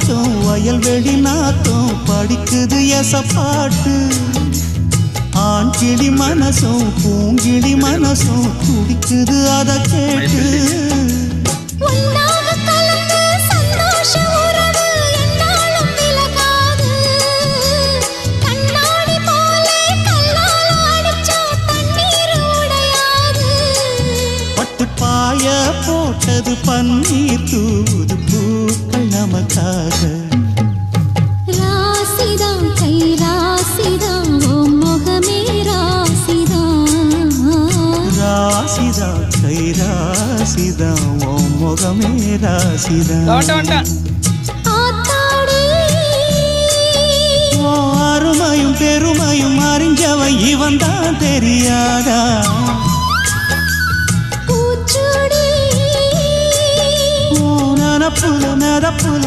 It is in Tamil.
காத்தும் வயல்வெளி நாத்தும் படிக்குது எசப்பாட்டு. ஆண் கிளி மனசும் பூங்கிளி மனசும் துடிக்குது அத கேட்டு. பாய போட்டது பன்னீர் தூது பூக்கள் நமக்காக. ராசிதான் கை ராசிதான் ஓ முகமே ராசிதான். ராசிதான் கை ராசிதான் ஓ முகமே ராசிதான். அருமையும் பெருமையும் அறிஞ்சவன் இவன் தான் தெரியாதா. நரப்புல